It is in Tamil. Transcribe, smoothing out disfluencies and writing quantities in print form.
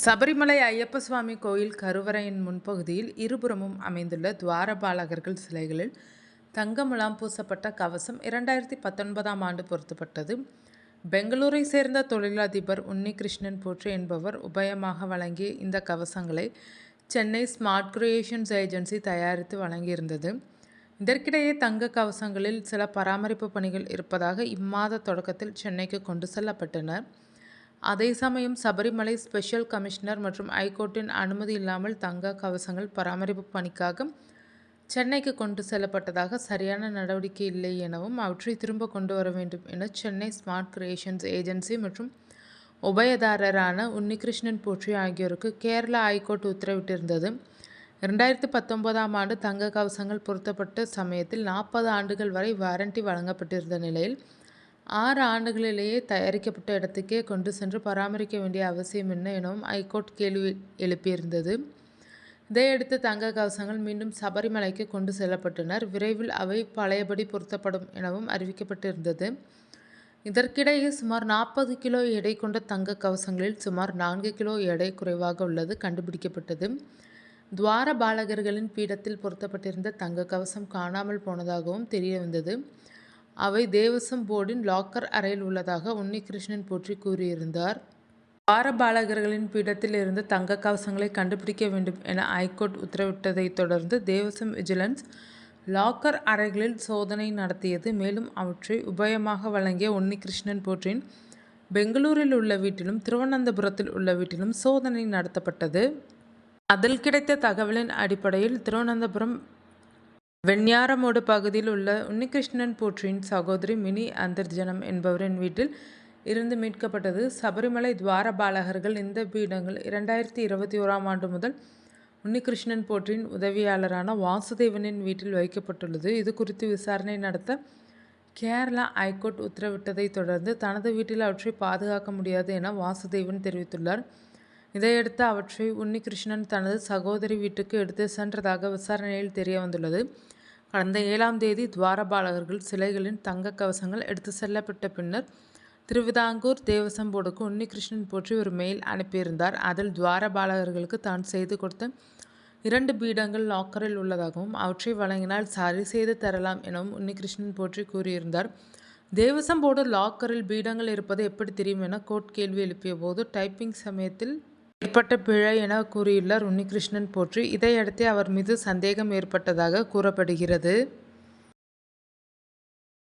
சபரிமலை ஐயப்ப சுவாமி கோயில் கருவறையின் முன்பகுதியில் இருபுறமும் அமைந்துள்ள துவாரபாலகர்கள் சிலைகளில் தங்க முலாம் பூசப்பட்ட கவசம் 2019ஆம் ஆண்டு பொருத்தப்பட்டது. பெங்களூரை சேர்ந்த தொழிலதிபர் உன்னிகிருஷ்ணன் போற்றி என்பவர் உபயமாக வழங்கிய இந்த கவசங்களை சென்னை ஸ்மார்ட் கிரியேஷன்ஸ் ஏஜென்சி தயாரித்து வழங்கியிருந்தது. இதற்கிடையே தங்க கவசங்களில் சில பராமரிப்பு பணிகள் இருப்பதாக இம்மாத தொடக்கத்தில் சென்னைக்கு கொண்டு செல்லப்பட்டன. அதே சமயம் சபரிமலை ஸ்பெஷல் கமிஷனர் மற்றும் ஐகோர்ட்டின் அனுமதி இல்லாமல் தங்க கவசங்கள் பராமரிப்பு பணிக்காக சென்னைக்கு கொண்டு செல்லப்பட்டதாக சரியான நடவடிக்கை இல்லை எனவும் அவற்றை திரும்ப கொண்டு வர வேண்டும் என சென்னை ஸ்மார்ட் கிரியேஷன்ஸ் ஏஜென்சி மற்றும் உபயதாரரான உன்னிகிருஷ்ணன் போற்றி ஆகியோருக்கு கேரளா ஐகோர்ட் உத்தரவிட்டிருந்தது. 2019ஆம் ஆண்டு தங்க கவசங்கள் பொருத்தப்பட்ட சமயத்தில் 40 ஆண்டுகள் வரை வாரண்டி வழங்கப்பட்டிருந்த நிலையில் 6 ஆண்டுகளிலேயே தயாரிக்கப்பட்ட இடத்துக்கே கொண்டு சென்று பராமரிக்க வேண்டிய அவசியம் என்ன எனவும் ஐகோர்ட் கேள்வி எழுப்பியிருந்தது. இதையடுத்து தங்க கவசங்கள் மீண்டும் சபரிமலைக்கு கொண்டு செல்லப்பட்டனர். விரைவில் அவை பழையபடி பொருத்தப்படும் எனவும் அறிவிக்கப்பட்டிருந்தது. இதற்கிடையே சுமார் 40 கிலோ எடை கொண்ட தங்க கவசங்களில் சுமார் 4 கிலோ எடை குறைவாக உள்ளது கண்டுபிடிக்கப்பட்டது. துவாரபாலகர்களின் பீடத்தில் பொருத்தப்பட்டிருந்த தங்க கவசம் காணாமல் போனதாகவும் தெரிய வந்தது. அவை தேவசம் போர்டின் லாக்கர் அறையில் உள்ளதாக உன்னிகிருஷ்ணன் போற்றி கூறியிருந்தார். துவாரபாலகர்களின் பீடத்தில் இருந்து தங்க கவசங்களை கண்டுபிடிக்க வேண்டும் என ஐகோர்ட் உத்தரவிட்டதை தொடர்ந்து தேவசம் விஜிலன்ஸ் லாக்கர் அறைகளில் சோதனை நடத்தியது. மேலும் அவற்றை உபயமாக வழங்கிய உன்னிகிருஷ்ணன் போற்றின் பெங்களூரில் உள்ள வீட்டிலும் திருவனந்தபுரத்தில் உள்ள வீட்டிலும் சோதனை நடத்தப்பட்டது. அதில் கிடைத்த தகவலின் அடிப்படையில் திருவனந்தபுரம் வெண்யாரமோடு பகுதியில் உள்ள உன்னிகிருஷ்ணன் போற்றியின் சகோதரி மினி அந்தர்ஜனம் என்பவரின் வீட்டில் இருந்து மீட்கப்பட்டது. சபரிமலை துவாரபாலகர்கள் இந்த பீடங்கள் 2021ஆம் ஆண்டு முதல் உன்னிகிருஷ்ணன் போற்றியின் உதவியாளரான வாசுதேவனின் வீட்டில் வைக்கப்பட்டுள்ளது. இது குறித்து விசாரணை நடத்த கேரளா ஐகோர்ட் உத்தரவிட்டதை தொடர்ந்து தனது வீட்டில் அவற்றை பாதுகாக்க முடியாது என வாசுதேவன் தெரிவித்துள்ளார். இதையடுத்து அவற்றை உன்னிகிருஷ்ணன் தனது சகோதரி வீட்டுக்கு எடுத்து சென்றதாக விசாரணையில் தெரிய வந்துள்ளது. கடந்த 7ஆம் தேதி துவாரபாலகர்கள் சிலைகளின் தங்க கவசங்கள் எடுத்து செல்லப்பட்ட பின்னர் திருவிதாங்கூர் தேவசம் போர்டுக்கு உன்னிகிருஷ்ணன் போற்றி ஒரு மெயில் அனுப்பியிருந்தார். அதில் துவாரபாலகர்களுக்கு தான் செய்து கொடுத்த 2 பீடங்கள் லாக்கரில் உள்ளதாகவும் அவற்றை வழங்கினால் சரி செய்து தரலாம் எனவும் உன்னிகிருஷ்ணன் போற்றி கூறியிருந்தார். தேவசம் போர்டு லாக்கரில் பீடங்கள் இருப்பது எப்படி தெரியும் என கோர்ட் கேள்வி எழுப்பிய போது டைப்பிங் சமயத்தில் ஏற்பட்ட பிழை என கூறியுள்ளார் உன்னிகிருஷ்ணன் போற்றி. இதையடுத்தே அவர் மீது சந்தேகம் ஏற்பட்டதாக கூறப்படுகிறது.